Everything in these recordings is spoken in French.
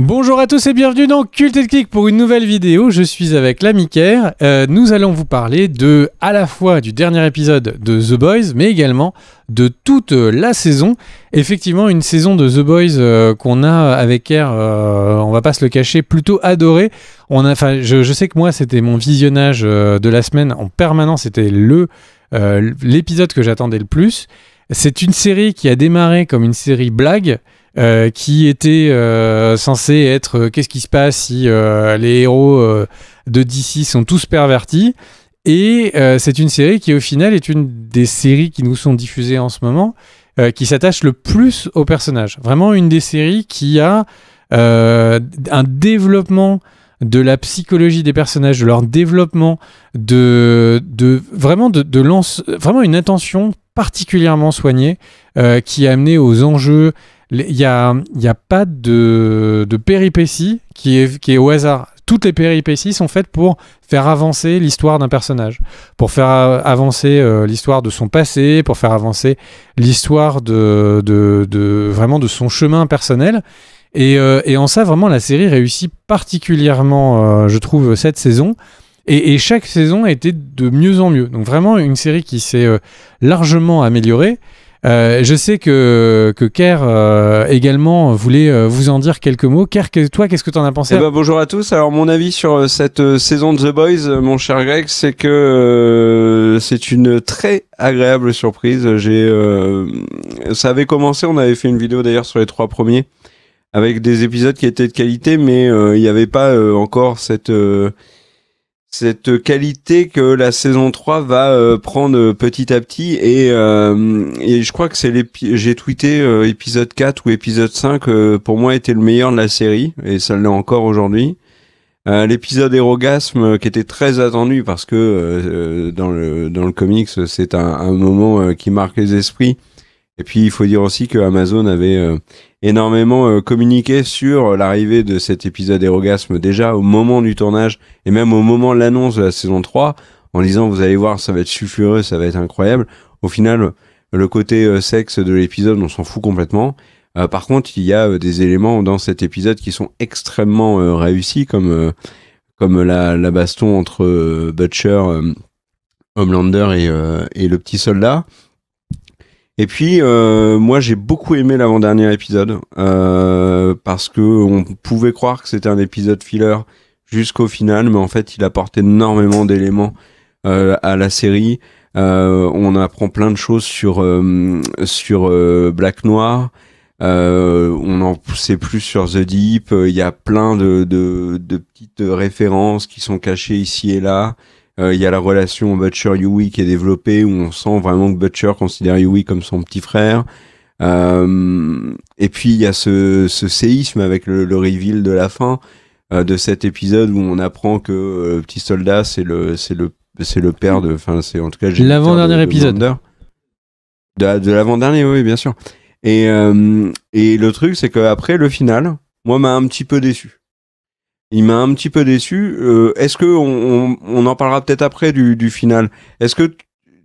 Bonjour à tous et bienvenue dans Cult & Click pour une nouvelle vidéo. Je suis avec l'ami Ker. Nous allons vous parler à la fois du dernier épisode de The Boys, mais également de toute la saison. Effectivement, une saison de The Boys qu'on a avec Ker, on va pas se le cacher, plutôt adoré. Je sais que moi, c'était mon visionnage de la semaine en permanence. C'était l'épisode que j'attendais le plus. C'est une série qui a démarré comme une série blague, qui était censé être qu'est-ce qui se passe si les héros de DC sont tous pervertis, et c'est une série qui au final est une des séries qui nous sont diffusées en ce moment, qui s'attache le plus aux personnages. Vraiment une des séries qui a un développement de la psychologie des personnages, de leur développement, vraiment une attention particulièrement soignée, qui a amené aux enjeux. Il y a pas de péripéties qui est au hasard. Toutes les péripéties sont faites pour faire avancer l'histoire d'un personnage, pour faire avancer l'histoire de son passé, pour faire avancer l'histoire vraiment de son chemin personnel. Et en ça, vraiment, la série réussit particulièrement, je trouve, cette saison. Et chaque saison a été de mieux en mieux. Donc vraiment, une série qui s'est largement améliorée. Je sais que Ker également voulait vous en dire quelques mots. Ker, toi, qu'est-ce que tu en as pensé? Bonjour à tous. Alors, mon avis sur cette saison de The Boys, mon cher Greg, c'est que c'est une très agréable surprise. Ça avait commencé, on avait fait une vidéo d'ailleurs sur les 3 premiers, avec des épisodes qui étaient de qualité, mais il n'y avait pas encore cette qualité que la saison 3 va prendre petit à petit, et je crois que j'ai tweeté épisode 4 ou épisode 5 pour moi était le meilleur de la série, et ça l'est encore aujourd'hui. L'épisode Érogasme, qui était très attendu parce que dans le comics c'est un moment qui marque les esprits. Et puis il faut dire aussi que Amazon avait énormément communiqué sur l'arrivée de cet épisode Érogasme déjà au moment du tournage, et même au moment de l'annonce de la saison 3, en disant vous allez voir, ça va être sulfureux, ça va être incroyable. Au final, le côté sexe de l'épisode, on s'en fout complètement. Par contre, il y a des éléments dans cet épisode qui sont extrêmement réussis, comme la baston entre Butcher, Homelander et le petit soldat. Et puis, moi, j'ai beaucoup aimé l'avant-dernier épisode, parce que on pouvait croire que c'était un épisode filler jusqu'au final, mais en fait, il apporte énormément d'éléments à la série. On apprend plein de choses sur Black Noir. On en sait plus sur The Deep. Il y a plein de petites références qui sont cachées ici et là. Il y a la relation Butcher-Huey qui est développée, où on sent vraiment que Butcher considère Huey comme son petit frère. Et puis il y a ce séisme avec le reveal de la fin de cet épisode, où on apprend que le petit soldat c'est le père de, enfin c'est en tout cas l'avant-dernier épisode de l'avant-dernier, oui bien sûr. Et le truc c'est que après le final, moi m'a un petit peu déçu. Il m'a un petit peu déçu. Est-ce que on en parlera peut-être après du final. Est-ce que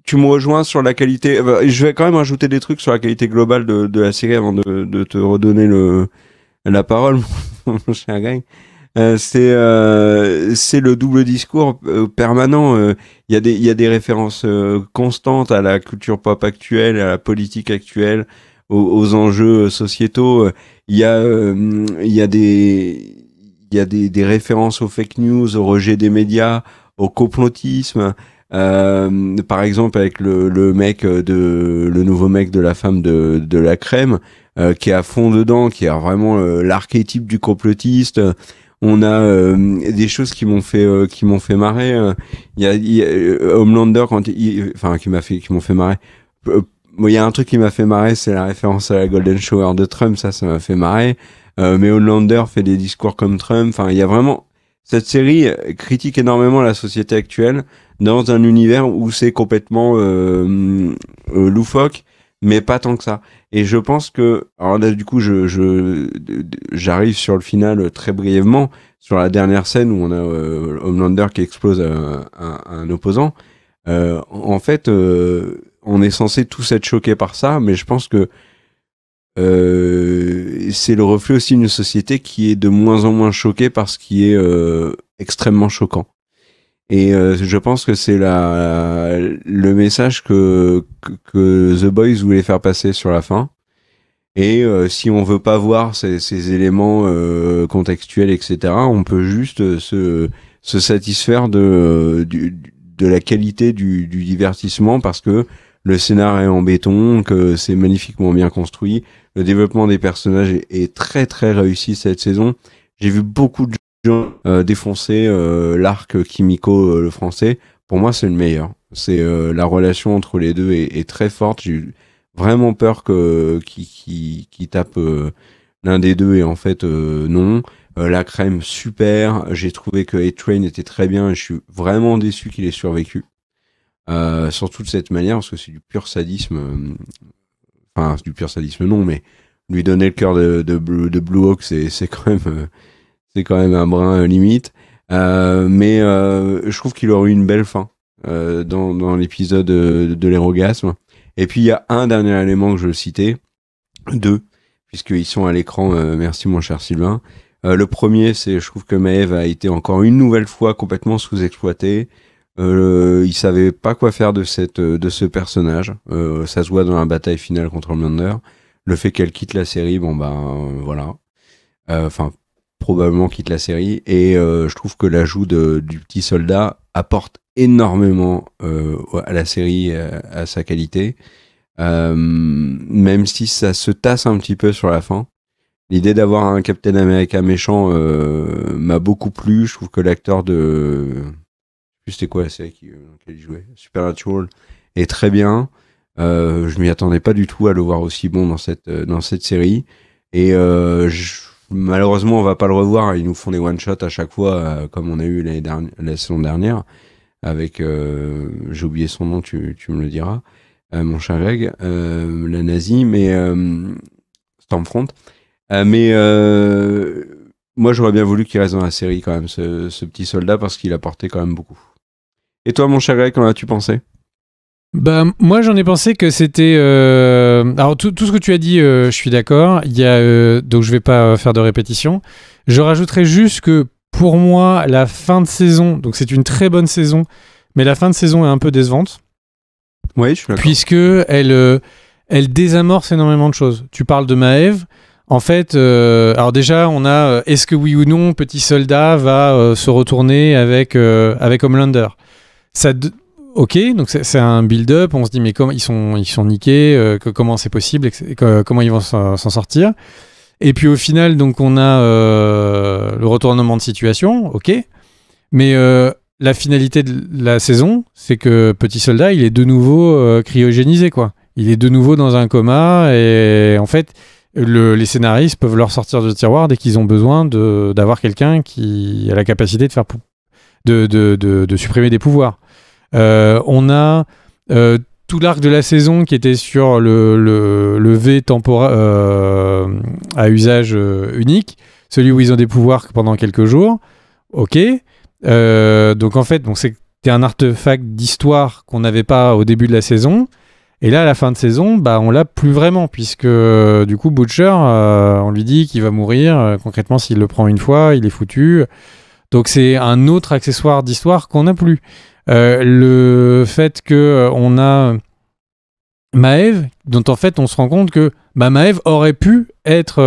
tu me rejoins sur la qualité? Je vais quand même rajouter des trucs sur la qualité globale de la série avant de te redonner la parole, mon cher Greg. C'est le double discours permanent. Il y a des références constantes à la culture pop actuelle, à la politique actuelle, aux enjeux sociétaux. Il y a des références aux fake news, au rejet des médias, au complotisme. Par exemple, avec le nouveau mec de la femme de la crème, qui est à fond dedans, qui est vraiment l'archétype du complotiste. On a des choses qui m'ont fait marrer. Il y a Homelander qui m'ont fait marrer. Il y a un truc qui m'a fait marrer, c'est la référence à la Golden Shower de Trump. Ça m'a fait marrer. Mais Homelander fait des discours comme Trump. Enfin, il y a vraiment, cette série critique énormément la société actuelle dans un univers où c'est complètement loufoque, mais pas tant que ça. Et je pense que, alors là du coup j'arrive sur le final très brièvement, sur la dernière scène où on a Homelander qui explose un opposant. En fait, on est censé tous être choqués par ça, mais je pense que c'est le reflet aussi d'une société qui est de moins en moins choquée par ce qui est extrêmement choquant. Et je pense que c'est le message que The Boys voulait faire passer sur la fin. Et si on veut pas voir ces éléments contextuels, etc., on peut juste se satisfaire de la qualité du divertissement, parce que le scénar est en béton, que c'est magnifiquement bien construit. Le développement des personnages est très très réussi cette saison. J'ai vu beaucoup de gens défoncer l'arc Kimiko, le français. Pour moi, c'est le meilleur. C'est la relation entre les deux est très forte. J'ai eu vraiment peur qu'il tape l'un des deux, et en fait non. La crème, super. J'ai trouvé que A-Train était très bien, et je suis vraiment déçu qu'il ait survécu. Surtout de cette manière, parce que c'est du pur sadisme. Enfin, du pur sadisme non, mais lui donner le cœur de Blue Hawk, c'est quand même un brin limite. Mais je trouve qu'il aurait eu une belle fin dans l'épisode de l'Hérogasme. Et puis il y a un dernier élément que je veux citer, deux, puisqu'ils sont à l'écran. Merci mon cher Sylvain. Le premier, c'est, je trouve que Maeve a été encore une nouvelle fois complètement sous-exploité. Il savait pas quoi faire de ce personnage. Ça se voit dans la bataille finale contre Homelander. Le fait qu'elle quitte la série, voilà. Enfin, probablement quitte la série. Et je trouve que l'ajout du petit soldat apporte énormément à la série, à sa qualité. Même si ça se tasse un petit peu sur la fin. L'idée d'avoir un Captain America méchant m'a beaucoup plu. Je trouve que l'acteur de... C'était quoi la série dans laquelle il jouait, Supernatural, est très bien. Je m'y attendais pas du tout à le voir aussi bon dans cette série. Et malheureusement, on va pas le revoir. Ils nous font des one-shots à chaque fois, comme on a eu la saison dernière, avec... j'ai oublié son nom, tu me le diras, mon cher Greg, la nazie, mais Stormfront. Mais moi, j'aurais bien voulu qu'il reste dans la série quand même, ce petit soldat, parce qu'il apportait quand même beaucoup. Et toi, mon cher Greg, qu'en as-tu pensé ? Bah, moi, j'en ai pensé que c'était... Alors, tout ce que tu as dit, je suis d'accord. Il y a, donc, je vais pas faire de répétition. Je rajouterais juste que, pour moi, la fin de saison... Donc, c'est une très bonne saison, mais la fin de saison est un peu décevante. Oui, je suis d'accord. Puisque elle désamorce énormément de choses. Tu parles de Maeve. En fait, alors déjà, on a est-ce que oui ou non, petit soldat va se retourner avec Homelander. Ok, donc c'est un build-up. On se dit mais comment ils sont niqués, comment c'est possible, comment ils vont s'en sortir. Et puis au final, donc on a le retournement de situation. Ok, mais la finalité de la saison, c'est que petit soldat, il est de nouveau cryogénisé, quoi. Il est de nouveau dans un coma, et en fait, les scénaristes peuvent leur sortir du tiroir dès qu'ils ont besoin d'avoir quelqu'un qui a la capacité de supprimer des pouvoirs. On a tout l'arc de la saison qui était sur le V à usage unique, celui où ils ont des pouvoirs pendant quelques jours. Ok. Donc en fait, c'était un artefact d'histoire qu'on n'avait pas au début de la saison. Et là, à la fin de saison, on l'a plus vraiment, puisque du coup, Butcher, on lui dit qu'il va mourir. Concrètement, s'il le prend une fois, il est foutu. Donc c'est un autre accessoire d'histoire qu'on n'a plus. Le fait qu'on a Maeve, dont en fait on se rend compte que Maeve aurait pu être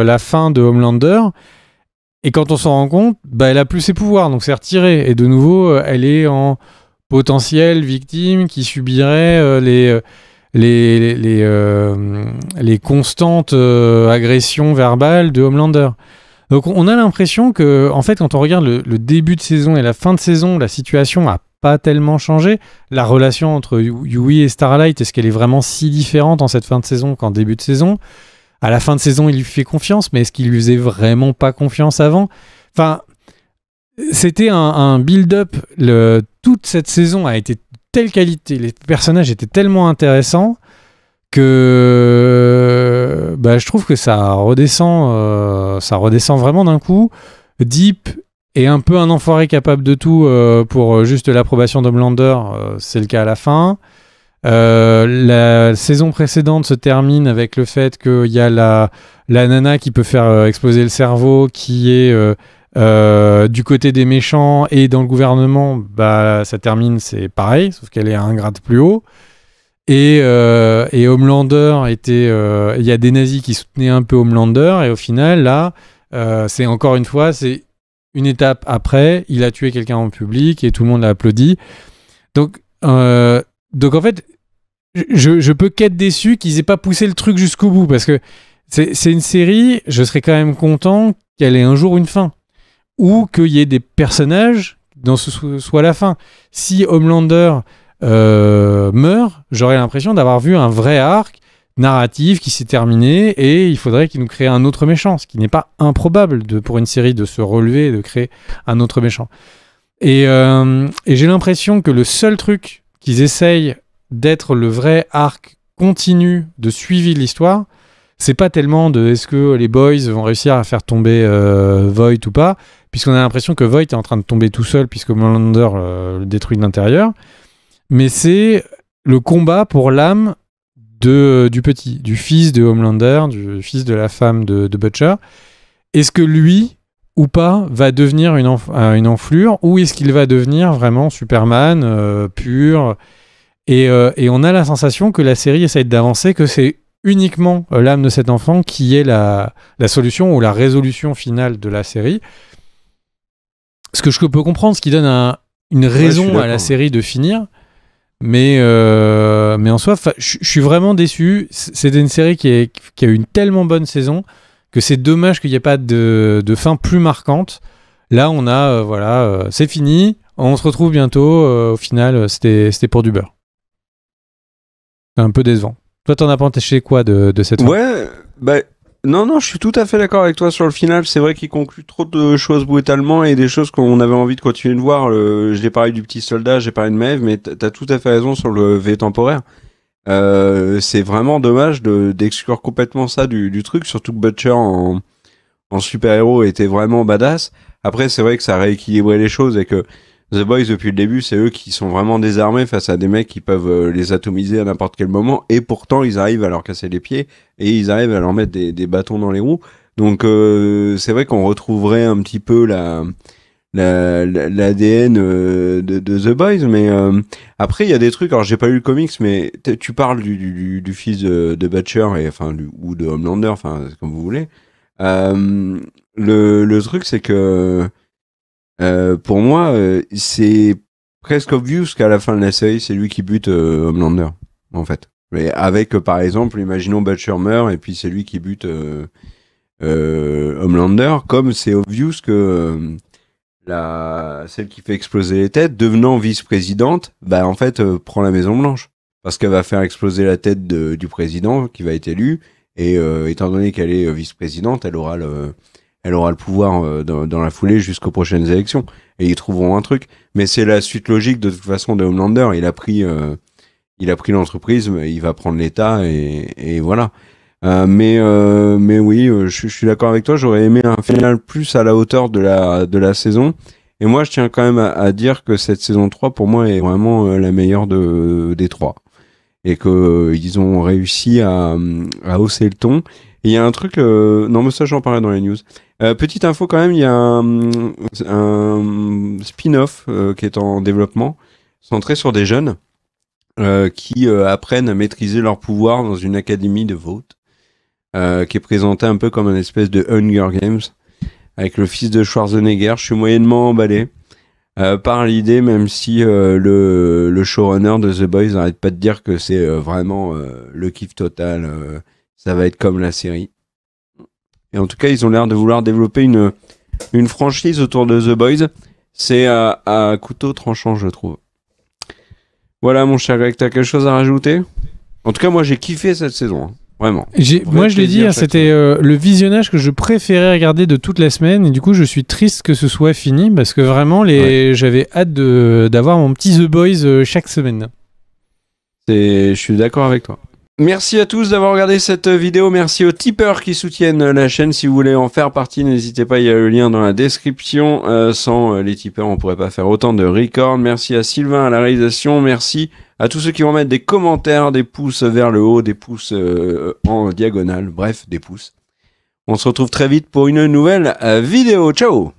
la fin de Homelander, et quand on s'en rend compte, elle a plus ses pouvoirs, donc c'est retiré. Et de nouveau, elle est en potentielle victime qui subirait les constantes agressions verbales de Homelander. Donc on a l'impression que, en fait, quand on regarde le début de saison et la fin de saison, la situation a pas tellement changé. La relation entre Yui et Starlight, est-ce qu'elle est vraiment si différente en cette fin de saison qu'en début de saison ? À la fin de saison, il lui fait confiance, mais est-ce qu'il lui faisait vraiment pas confiance avant ? Enfin, c'était un build-up. Toute cette saison a été de telle qualité, les personnages étaient tellement intéressants que je trouve que ça redescend vraiment d'un coup. Deep est un peu un enfoiré capable de tout pour juste l'approbation d'Homelander, c'est le cas à la fin. La saison précédente se termine avec le fait qu'il y a la nana qui peut faire exploser le cerveau, qui est du côté des méchants, et dans le gouvernement, bah, ça termine, c'est pareil, sauf qu'elle est à un grade plus haut. Et Homelander était... Il y a des nazis qui soutenaient un peu Homelander, et au final, là, c'est encore une fois, c'est une étape après, il a tué quelqu'un en public, et tout le monde l'a applaudi. Donc en fait, je peux qu'être déçu qu'ils aient pas poussé le truc jusqu'au bout, parce que c'est une série, je serais quand même content qu'elle ait un jour une fin, ou qu'il y ait des personnages dont ce soit la fin. Si Homelander meurt, j'aurais l'impression d'avoir vu un vrai arc narratif qui s'est terminé, et il faudrait qu'il nous crée un autre méchant, ce qui n'est pas improbable pour une série de se relever et de créer un autre méchant. Et j'ai l'impression que le seul truc qu'ils essayent d'être le vrai arc continu de suivi de l'histoire, c'est pas tellement de est-ce que les boys vont réussir à faire tomber Voight ou pas, puisqu'on a l'impression que Voight est en train de tomber tout seul puisque Homelander le détruit de l'intérieur, mais c'est le combat pour l'âme du petit, du fils de Homelander, du fils de la femme de Butcher. Est-ce que lui ou pas va devenir une enflure, ou est-ce qu'il va devenir vraiment Superman pur, et on a la sensation que la série essaye d'avancer que c'est uniquement l'âme de cet enfant qui est la solution ou la résolution finale de la série. Ce que je peux comprendre, ce qui donne une raison à la série de finir, mais en soi, je suis vraiment déçu. C'était une série qui a eu une tellement bonne saison que c'est dommage qu'il n'y ait pas de fin plus marquante. Là, on a, c'est fini, on se retrouve bientôt. Au final, c'était pour du beurre. C'est un peu décevant. Toi, t'en as pensé quoi de cette fin ? Ouais, bah, non, je suis tout à fait d'accord avec toi sur le final. C'est vrai qu'il conclut trop de choses brutalement et des choses qu'on avait envie de continuer de voir. J'ai parlé du petit soldat, j'ai parlé de Maeve, mais t'as tout à fait raison sur le V temporaire. C'est vraiment dommage d'exclure complètement ça du truc, surtout que Butcher en super-héros était vraiment badass. Après, c'est vrai que ça rééquilibrait les choses et que The Boys, depuis le début, c'est eux qui sont vraiment désarmés face à des mecs qui peuvent les atomiser à n'importe quel moment, et pourtant ils arrivent à leur casser les pieds et ils arrivent à leur mettre des bâtons dans les roues. Donc c'est vrai qu'on retrouverait un petit peu l'ADN de The Boys, mais après il y a des trucs. Alors j'ai pas lu le comics, mais tu parles du fils de Butcher ou de Homelander, enfin comme vous voulez. Le truc c'est que pour moi c'est presque obvious qu'à la fin de la série c'est lui qui bute Homelander en fait. Mais avec par exemple, imaginons Butcher meurt et puis c'est lui qui bute Homelander, comme c'est obvious que celle qui fait exploser les têtes, devenant vice-présidente, bah en fait prend la Maison Blanche, parce qu'elle va faire exploser la tête du président qui va être élu, et étant donné qu'elle est vice-présidente, elle aura le pouvoir dans la foulée jusqu'aux prochaines élections, et ils trouveront un truc. Mais c'est la suite logique de toute façon de Homelander. Il a pris l'entreprise, il va prendre l'État, et voilà. Mais oui, je suis d'accord avec toi. J'aurais aimé un final plus à la hauteur de la saison. Et moi, je tiens quand même à dire que cette saison 3, pour moi, est vraiment la meilleure des trois. Et que ils ont réussi à hausser le ton. Et il y a un truc... non, mais ça, j'en parlais dans les news. Petite info quand même, il y a un spin-off qui est en développement, centré sur des jeunes qui apprennent à maîtriser leur pouvoir dans une académie de Vought. Qui est présenté un peu comme une espèce de Hunger Games avec le fils de Schwarzenegger. Je suis moyennement emballé par l'idée, même si le showrunner de The Boys n'arrête pas de dire que c'est vraiment le kiff total. Ça va être comme la série. Et en tout cas, ils ont l'air de vouloir développer une franchise autour de The Boys. C'est à couteau tranchant, je trouve. Voilà, mon cher Greg, t'as quelque chose à rajouter ? En tout cas, moi, j'ai kiffé cette saison. Hein. Vraiment. Moi, je l'ai dit, c'était le visionnage que je préférais regarder de toute la semaine, et du coup, je suis triste que ce soit fini, parce que vraiment, j'avais hâte d'avoir mon petit The Boys chaque semaine. Je suis d'accord avec toi. Merci à tous d'avoir regardé cette vidéo. Merci aux tipeurs qui soutiennent la chaîne. Si vous voulez en faire partie, n'hésitez pas, il y a le lien dans la description. Sans les tipeurs, on pourrait pas faire autant de records. Merci à Sylvain à la réalisation. Merci à tous ceux qui vont mettre des commentaires, des pouces vers le haut, des pouces en diagonale, bref, des pouces. On se retrouve très vite pour une nouvelle vidéo. Ciao!